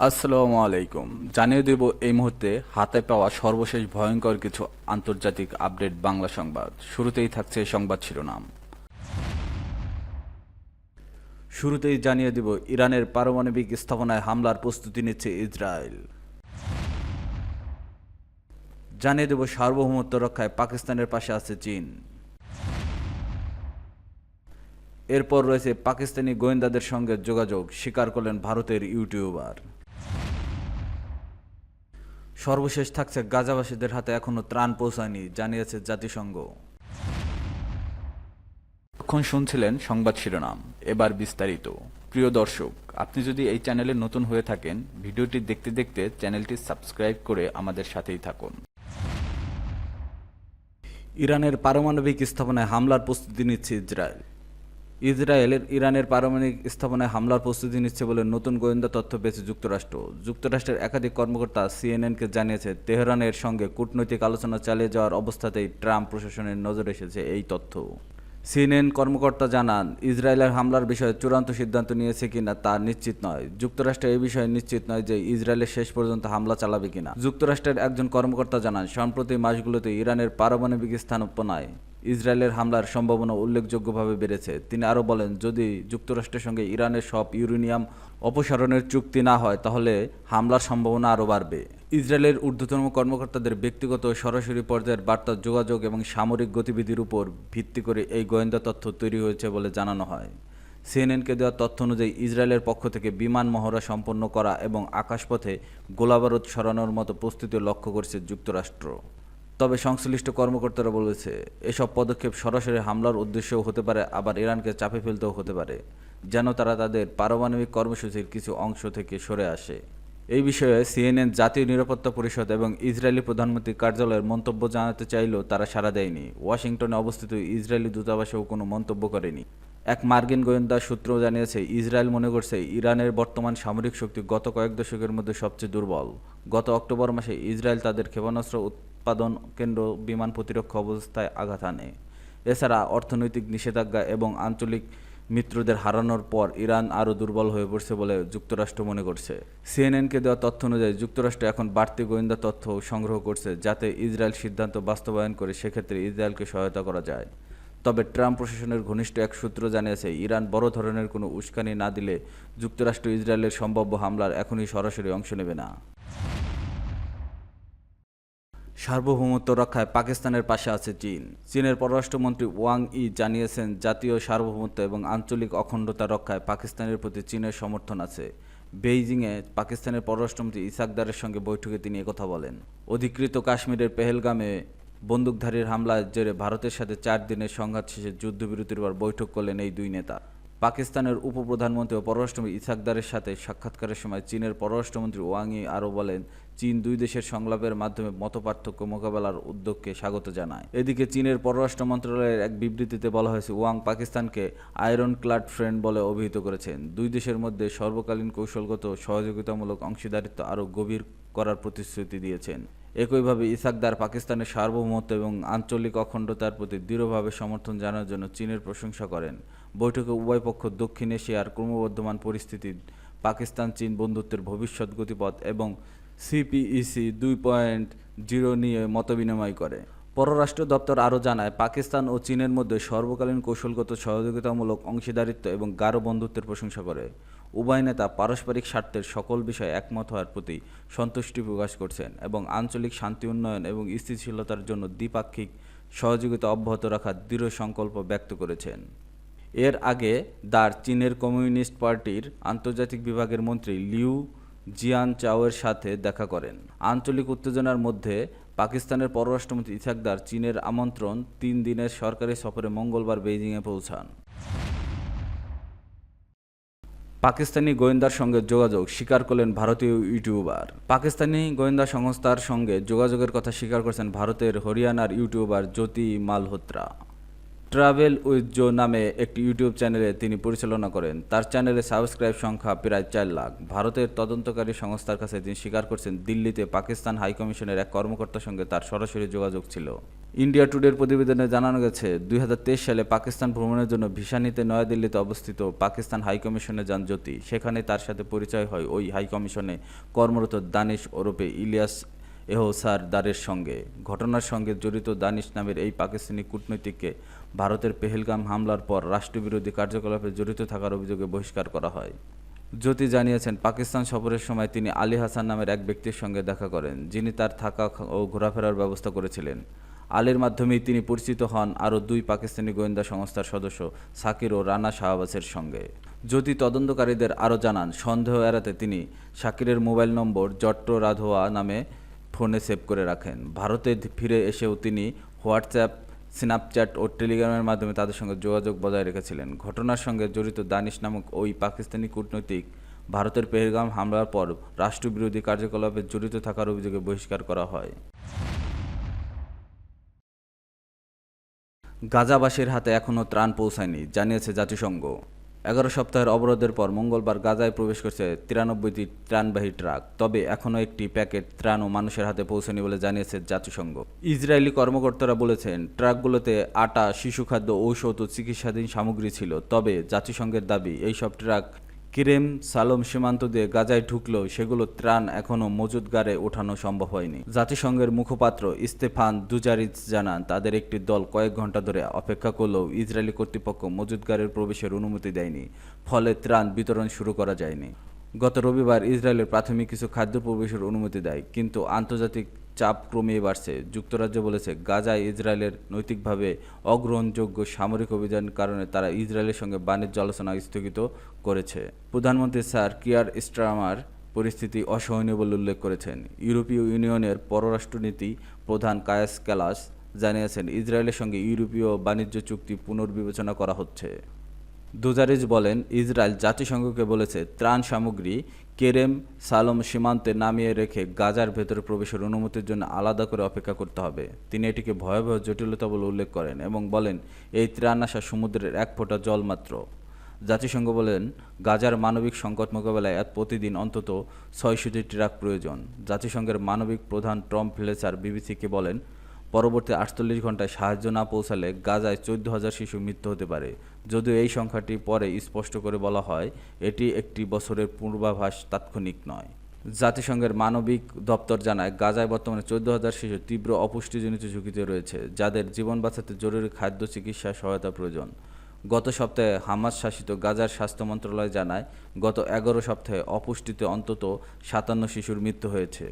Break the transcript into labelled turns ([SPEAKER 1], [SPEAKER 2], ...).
[SPEAKER 1] আসসালামু আলাইকুম। জানিয়ে দেব এই মুহূর্তে হাতে পাওয়া সর্বশেষ ভয়ঙ্কর কিছু আন্তর্জাতিক আপডেট বাংলা সংবাদ। শুরুতেই থাকছে সংবাদ শিরোনাম। শুরুতেই জানিয়ে দেব ইরানের পারমাণবিক স্থাপনায় হামলার প্রস্তুতি নিচ্ছে ইসরায়েল। জানিয়ে দেব সার্বভৌমত্ব রক্ষায় পাকিস্তানের পাশে আছে চীন। এরপর রয়েছে পাকিস্তানি গোয়েন্দাদের সঙ্গে যোগাযোগ, স্বীকার করলেন ভারতের ইউটিউবার। সর্বশেষ থাকছে গাজাবাসীদের হাতে এখনো ত্রাণ পৌঁছায়নি, জানিয়েছে জাতিসংঘ। এখন শুনছিলেন সংবাদ শিরোনাম, এবার বিস্তারিত। প্রিয় দর্শক, আপনি যদি এই চ্যানেলে নতুন হয়ে থাকেন, ভিডিওটি দেখতে দেখতে চ্যানেলটি সাবস্ক্রাইব করে আমাদের সাথেই থাকুন। ইরানের পারমাণবিক স্থাপনায় হামলার প্রস্তুতি নিচ্ছে ইসরায়েল। ইরানের পারমাণবিক স্থাপনায় হামলার প্রস্তুতি নিচ্ছে বলে নতুন গোয়েন্দা তথ্য পেয়েছে যুক্তরাষ্ট্র। যুক্তরাষ্ট্রের একাধিক কর্মকর্তা সিএনএনকে জানিয়েছে, তেহরানের সঙ্গে কূটনৈতিক আলোচনা চালিয়ে যাওয়ার অবস্থাতেই ট্রাম্প প্রশাসনের নজরে এসেছে এই তথ্য। সিএনএন কর্মকর্তা জানান, ইসরায়েলের হামলার বিষয়ে চূড়ান্ত সিদ্ধান্ত নিয়েছে কিনা তা নিশ্চিত নয়। যুক্তরাষ্ট্র এই বিষয়ে নিশ্চিত নয় যে ইসরায়েলের শেষ পর্যন্ত হামলা চালাবে কিনা। যুক্তরাষ্ট্রের একজন কর্মকর্তা জানান, সম্প্রতি মাসগুলোতে ইরানের পারমাণবিক স্থাপনায় ইসরায়েলের হামলার সম্ভাবনা উল্লেখযোগ্যভাবে বেড়েছে। তিনি আরও বলেন, যদি যুক্তরাষ্ট্রের সঙ্গে ইরানের সব ইউরেনিয়াম অপসারণের চুক্তি না হয় তাহলে হামলার সম্ভাবনা আরও বাড়বে। ইসরায়েলের ঊর্ধ্বতন কর্মকর্তাদের ব্যক্তিগত সরাসরি পর্যায়ের বার্তা, যোগাযোগ এবং সামরিক গতিবিধির উপর ভিত্তি করে এই গোয়েন্দা তথ্য তৈরি হয়েছে বলে জানানো হয়। সিএনএনকে দেওয়া তথ্য অনুযায়ী ইসরায়েলের পক্ষ থেকে বিমান মহড়া সম্পন্ন করা এবং আকাশপথে গোলাবারুদ সরানোর মতো প্রস্তুতি লক্ষ্য করছে যুক্তরাষ্ট্র। তবে সংশ্লিষ্ট কর্মকর্তারা বলেছে, এসব পদক্ষেপ সরাসরি হামলার উদ্দেশ্যও হতে পারে, আবার ইরানকে চাপে ফেলতেও হতে পারে, যেন তারা তাদের পারমাণবিক কর্মসূচির কিছু অংশ থেকে সরে আসে। এই বিষয়ে সিএনএন জাতীয় নিরাপত্তা পরিষদ এবং ইসরায়েলি প্রধানমন্ত্রীর কার্যালয়ের মন্তব্য জানাতে চাইলেও তারা সাড়া দেয়নি। ওয়াশিংটনে অবস্থিত ইসরায়েলি দূতাবাসেও কোনো মন্তব্য করেনি। এক মার্কিন গোয়েন্দা সূত্র জানিয়েছে, ইসরায়েল মনে করছে ইরানের বর্তমান সামরিক শক্তি গত কয়েক দশকের মধ্যে সবচেয়ে দুর্বল। গত অক্টোবর মাসে ইসরায়েল তাদের ক্ষেপণাস্ত্র উৎপাদন কেন্দ্র বিমান প্রতিরক্ষা অবস্থায় আঘাত আনে। এছাড়া অর্থনৈতিক নিষেধাজ্ঞা এবং আঞ্চলিক মিত্রদের হারানোর পর ইরান আরও দুর্বল হয়ে পড়ছে বলে যুক্তরাষ্ট্র মনে করছে। সিএনএনকে দেওয়া তথ্য অনুযায়ী যুক্তরাষ্ট্র এখন বাড়তি গোয়েন্দা তথ্য সংগ্রহ করছে, যাতে ইসরায়েল সিদ্ধান্ত বাস্তবায়ন করে সেক্ষেত্রে ইসরায়েলকে সহায়তা করা যায়। তবে ট্রাম্প প্রশাসনের ঘনিষ্ঠ এক সূত্র জানিয়েছে, ইরান বড় ধরনের কোনো উস্কানি না দিলে যুক্তরাষ্ট্র ইসরায়েলের সম্ভাব্য হামলার এখনই সরাসরি অংশ নেবে না। সার্বভৌমত্ব রক্ষায় পাকিস্তানের পাশে আছে চীন। চীনের পররাষ্ট্রমন্ত্রী ওয়াং ই জানিয়েছেন, জাতীয় সার্বভৌমত্ব এবং আঞ্চলিক অখণ্ডতা রক্ষায় পাকিস্তানের প্রতি চীনের সমর্থন আছে। বেইজিংয়ে পাকিস্তানের পররাষ্ট্রমন্ত্রী ইসাকদারের সঙ্গে বৈঠকে তিনি একথা বলেন। অধিকৃত কাশ্মীরের পেহেলগামে বন্দুকধারীর হামলার জেরে ভারতের সাথে 4 দিনের সংঘাত শেষে যুদ্ধবিরতির পর বৈঠক করলেন এই দুই নেতা। পাকিস্তানের উপপ্রধানমন্ত্রী ও পররাষ্ট্রমন্ত্রী ইসাকদারের সাথে সাক্ষাৎকারের সময় চীনের পররাষ্ট্রমন্ত্রী ওয়াং ই আরও বলেন, চীন দুই দেশের সংলাপের মাধ্যমে মতপার্থক্য মোকাবেলার উদ্যোগকে স্বাগত জানায়। এদিকে চীনের পররাষ্ট্র মন্ত্রণালয়ের এক বিবৃতিতে বলা হয়েছে, ওয়াং পাকিস্তানকে আয়রন ক্লাড ফ্রেন্ড বলে অভিহিত করেছেন। দুই দেশের মধ্যে সর্বকালীন কৌশলগত সহযোগিতামূলক অংশীদারিত্ব আরও গভীর করার প্রতিশ্রুতি দিয়েছেন। একইভাবে ইসাকদার পাকিস্তানের সার্বভৌমত্ব এবং আঞ্চলিক অখণ্ডতার প্রতি দৃঢ়ভাবে সমর্থন জানানোর জন্য চীনের প্রশংসা করেন। বৈঠকে উভয় পক্ষ দক্ষিণ এশিয়ার ক্রমবর্ধমান পরিস্থিতি, পাকিস্তান চীন বন্ধুত্বের ভবিষ্যৎ গতিপথ এবং সিপিইসি 2.0 নিয়ে মতবিনিময় করে। পররাষ্ট্র দপ্তর আরও জানায়, পাকিস্তান ও চীনের মধ্যে সর্বকালীন কৌশলগত সহযোগিতামূলক অংশীদারিত্ব এবং গাঢ় বন্ধুত্বের প্রশংসা করে। উভয় নেতা পারস্পরিক স্বার্থের সকল বিষয়ে একমত হওয়ার প্রতি সন্তুষ্টি প্রকাশ করছেন এবং আঞ্চলিক শান্তি, উন্নয়ন এবং স্থিতিশীলতার জন্য দ্বিপাক্ষিক সহযোগিতা অব্যাহত রাখার দৃঢ় সংকল্প ব্যক্ত করেছেন। এর আগে চীনের কমিউনিস্ট পার্টির আন্তর্জাতিক বিভাগের মন্ত্রী লিউ জিয়ানচাওয়ের সাথে দেখা করেন। আঞ্চলিক উত্তেজনার মধ্যে পাকিস্তানের পররাষ্ট্রমন্ত্রী ইসাকদার চীনের আমন্ত্রণ 3 দিনের সরকারি সফরে মঙ্গলবার বেইজিংয়ে পৌঁছান। পাকিস্তানি গোয়েন্দার সঙ্গে যোগাযোগ, স্বীকার করলেন ভারতীয় ইউটিউবার। পাকিস্তানি গোয়েন্দা সংস্থার সঙ্গে যোগাযোগের কথা স্বীকার করেছেন ভারতের হরিয়ানার YouTuber Jyoti Malhotra. Travel with Jo নামে একটি ইউটিউব চ্যানেলে তিনি পরিচালনা করেন। তার চ্যানেলে সাবস্ক্রাইব সংখ্যা প্রায় 4 লাখ। ভারতের তদন্তকারী সংস্থার কাছে তিনি স্বীকার করছেন, দিল্লিতে পাকিস্তান হাইকমিশনের এক কর্মকর্তার সঙ্গে তার সরাসরি যোগাযোগ ছিল। ইন্ডিয়া টুডের প্রতিবেদনে জানানো গেছে, 2023 সালে পাকিস্তান ভ্রমণের জন্য ভিসা নিতে নয়াদিল্লিতে অবস্থিত পাকিস্তান হাইকমিশনে যান জ্যোতি। সেখানে তার সাথে পরিচয় হয় ওই হাইকমিশনে কর্মরত দানিশ ওরফে ইলিয়াস এহসার দারের সঙ্গে। ঘটনার সঙ্গে জড়িত দানিশ নামের এই পাকিস্তানি কূটনীতিককে ভারতের পেহেলগাম হামলার পর রাষ্ট্রবিরোধী কার্যকলাপে জড়িত থাকার অভিযোগে বহিষ্কার করা হয়। জ্যোতি জানিয়েছেন, পাকিস্তান সফরের সময় তিনি আলী হাসান নামের এক ব্যক্তির সঙ্গে দেখা করেন, যিনি তার থাকা ও ঘোরাফেরার ব্যবস্থা করেছিলেন। আলীর মাধ্যমেই তিনি পরিচিত হন আরও 2 পাকিস্তানি গোয়েন্দা সংস্থার সদস্য সাকির ও রানা শাহবাজের সঙ্গে। জ্যোতি তদন্তকারীদের আরও জানান, সন্দেহ এড়াতে তিনি সাকিরের মোবাইল নম্বর জট্ট রাধোয়া নামে ফোনে সেভ করে রাখেন। ভারতে ফিরে এসেও তিনি হোয়াটসঅ্যাপ, স্ন্যাপচ্যাট ও টেলিগ্রামের মাধ্যমে তাদের সঙ্গে যোগাযোগ বজায় রেখেছিলেন। ঘটনার সঙ্গে জড়িত দানিশ নামক ওই পাকিস্তানি কূটনৈতিক ভারতের পেহেলগাম হামলার পর রাষ্ট্রবিরোধী কার্যকলাপে জড়িত থাকার অভিযোগে বহিষ্কার করা হয়। গাজাবাসীর হাতে এখনও ত্রাণ পৌঁছায়নি, জানিয়েছে জাতিসংঘ। 11 সপ্তাহের অবরোধের পর মঙ্গলবার গাজায় প্রবেশ করছে 93টি ত্রাণবাহী ট্রাক। তবে এখনও একটি প্যাকেট ত্রাণও মানুষের হাতে পৌঁছায়নি বলে জানিয়েছে জাতিসংঘ। ইসরায়েলি কর্মকর্তারা বলেছেন, ট্রাকগুলোতে আটা, শিশুখাদ্য, ঔষধ ও চিকিৎসাধীন সামগ্রী ছিল। তবে জাতিসংঘের দাবি, এইসব ট্রাক কিরেম সালোম সীমান্ত দিয়ে গাজায় ঢুকলেও সেগুলো ত্রাণ এখনও মজুতগারে ওঠানো সম্ভব হয়নি। জাতিসংঘের মুখপাত্র স্তেফান দুজারিচ জানান, তাদের একটি দল কয়েক ঘন্টা ধরে অপেক্ষা করলেও ইসরায়েলি কর্তৃপক্ষ মজুতগারের প্রবেশের অনুমতি দেয়নি, ফলে ত্রাণ বিতরণ শুরু করা যায়নি। গত রবিবার ইসরায়েলের প্রাথমিক কিছু খাদ্য প্রবেশের অনুমতি দেয়, কিন্তু আন্তর্জাতিক চাপ ক্রমেই বাড়ছে। যুক্তরাজ্য বলেছে, গাজায় ইসরায়েলের নৈতিকভাবে অগ্রহণযোগ্য সামরিক অভিযানের কারণে তারা ইসরায়েলের সঙ্গে বাণিজ্য আলোচনা স্থগিত করেছে। প্রধানমন্ত্রী স্যার কিয়ার স্টারমার পরিস্থিতি অসহনীয় বলে উল্লেখ করেছেন। ইউরোপীয় ইউনিয়নের পররাষ্ট্রনীতি প্রধান কায়াস ক্যালাস জানিয়েছেন, ইসরায়েলের সঙ্গে ইউরোপীয় বাণিজ্য চুক্তি পুনর্বিবেচনা করা হচ্ছে। দুজারিচ বলেন, ইসরায়েল জাতিসংঘকে বলেছে, ত্রাণ সামগ্রী কেরেম সালোম সীমান্তে নামিয়ে রেখে গাজার ভেতরে প্রবেশের অনুমতির জন্য আলাদা করে অপেক্ষা করতে হবে। তিনি এটিকে ভয়াবহ জটিলতা বলে উল্লেখ করেন এবং বলেন, এই ত্রাণ আসা সমুদ্রের এক ফোঁটা জল মাত্র। জাতিসংঘ বলেন, গাজার মানবিক সংকট মোকাবেলায় প্রতিদিন অন্তত 600টি ট্রাক প্রয়োজন। জাতিসংঘের মানবিক প্রধান টম ফ্লেচার বিবিসিকে বলেন, পরবর্তী 48 ঘন্টায় সাহায্য না পৌঁছালে গাজায় 14,000 শিশুর মৃত্যু হতে পারে। যদিও এই সংখ্যাটি পরে স্পষ্ট করে বলা হয়, এটি একটি বছরের পূর্বাভাস, তাৎক্ষণিক নয়। জাতিসংঘের মানবিক দপ্তর জানায়, গাজায় বর্তমানে 14,000 শিশু তীব্র অপুষ্টিজনিত ঝুঁকিতে রয়েছে, যাদের জীবন বাঁচাতে জরুরি খাদ্য, চিকিৎসা সহায়তা প্রয়োজন। গত সপ্তাহে হামাস শাসিত গাজার স্বাস্থ্য মন্ত্রণালয় জানায়, গত 11 সপ্তাহে অপুষ্টিতে অন্তত 57 শিশুর মৃত্যু হয়েছে।